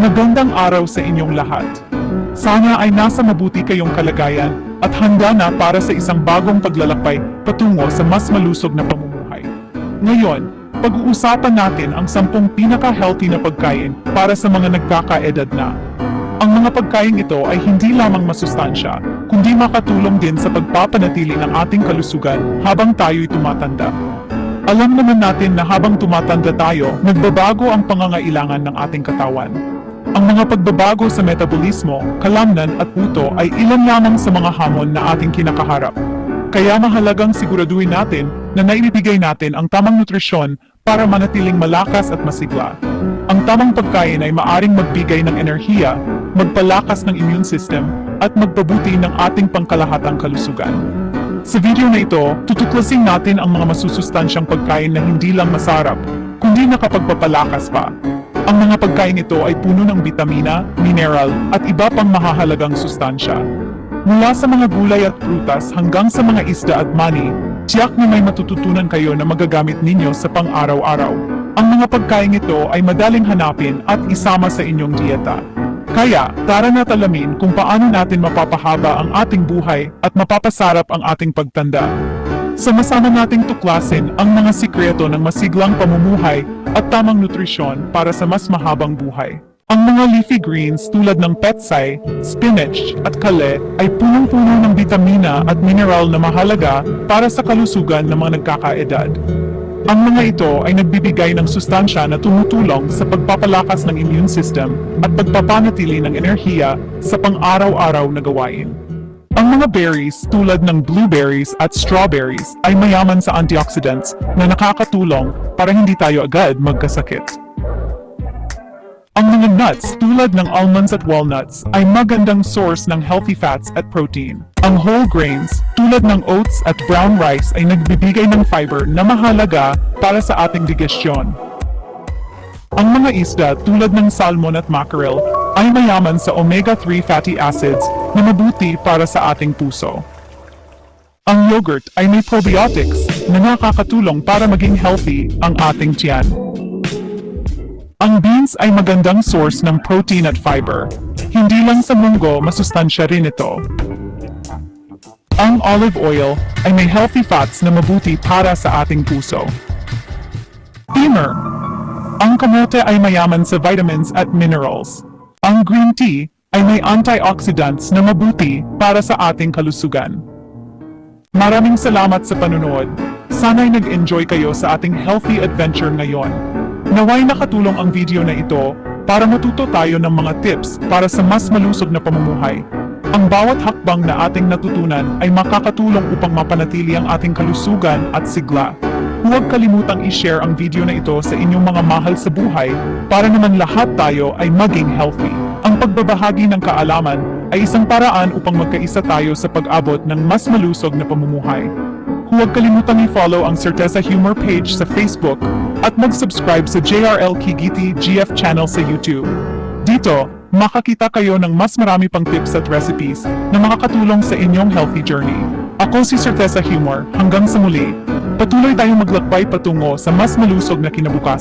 Magandang araw sa inyong lahat. Sana ay nasa mabuti kayong kalagayan at handa na para sa isang bagong paglalakbay patungo sa mas malusog na pamumuhay. Ngayon, pag-uusapan natin ang 10 pinaka-healthy na pagkain para sa mga nagkakaedad na. Ang mga pagkain ito ay hindi lamang masustansya, kundi makatulong din sa pagpapanatili ng ating kalusugan habang tayo'y tumatanda. Alam naman natin na habang tumatanda tayo, nagbabago ang pangangailangan ng ating katawan. Ang mga pagbabago sa metabolismo, kalamnan at puto ay ilan lamang sa mga hamon na ating kinakaharap. Kaya mahalagang siguraduhin natin na naibibigay natin ang tamang nutrisyon para manatiling malakas at masigla. Ang tamang pagkain ay maaring magbigay ng enerhiya, magpalakas ng immune system, at magpabuti ng ating pangkalahatang kalusugan. Sa video na ito, tutuklasin natin ang mga masusustansyang pagkain na hindi lang masarap, kundi nakapagpapalakas pa. Ang mga pagkain ito ay puno ng bitamina, mineral, at iba pang mahahalagang sustansya. Mula sa mga gulay at prutas hanggang sa mga isda at mani, tiyak na may matututunan kayo na magagamit ninyo sa pang-araw-araw. Ang mga pagkain ito ay madaling hanapin at isama sa inyong dieta. Kaya, tara na talamin kung paano natin mapapahaba ang ating buhay at mapapasarap ang ating pagtanda. Sama-sama nating tuklasin ang mga sikreto ng masiglang pamumuhay at tamang nutrisyon para sa mas mahabang buhay. Ang mga leafy greens tulad ng petsay, spinach at kale ay punong-puno ng bitamina at mineral na mahalaga para sa kalusugan ng mga nagkakaedad. Ang mga ito ay nagbibigay ng sustansya na tumutulong sa pagpapalakas ng immune system at pagpapanatili ng enerhiya sa pang-araw-araw na gawain. Ang mga berries tulad ng blueberries at strawberries ay mayaman sa antioxidants na nakakatulong para hindi tayo agad magkasakit. Ang mga nuts tulad ng almonds at walnuts ay magandang source ng healthy fats at protein. Ang whole grains tulad ng oats at brown rice ay nagbibigay ng fiber na mahalaga para sa ating digestion. Ang mga isda tulad ng salmon at mackerel ay mayaman sa omega-3 fatty acids na mabuti para sa ating puso. Ang yogurt ay may probiotics na nakakatulong para maging healthy ang ating tiyan. Ang beans ay magandang source ng protein at fiber. Hindi lang sa munggo, masustansya rin ito. Ang olive oil ay may healthy fats na mabuti para sa ating puso. Timer. Ang kamote ay mayaman sa vitamins at minerals. Ang green tea ay may antioxidants na mabuti para sa ating kalusugan. Maraming salamat sa panunood. Sana'y nag-enjoy kayo sa ating healthy adventure ngayon. Naway nakatulong ang video na ito para matuto tayo ng mga tips para sa mas malusog na pamumuhay. Ang bawat hakbang na ating natutunan ay makakatulong upang mapanatili ang ating kalusugan at sigla. Huwag kalimutang i-share ang video na ito sa inyong mga mahal sa buhay para naman lahat tayo ay maging healthy. Ang pagbabahagi ng kaalaman ay isang paraan upang magkaisa tayo sa pag-abot ng mas malusog na pamumuhay. Huwag kalimutang i-follow ang Certeza Humor page sa Facebook at mag-subscribe sa JRL Kigiti GF channel sa YouTube. Dito, makakita kayo ng mas marami pang tips at recipes na makakatulong sa inyong healthy journey. Ako si Certeza Humor, hanggang sa muli, patuloy tayong maglakbay patungo sa mas malusog na kinabukasan.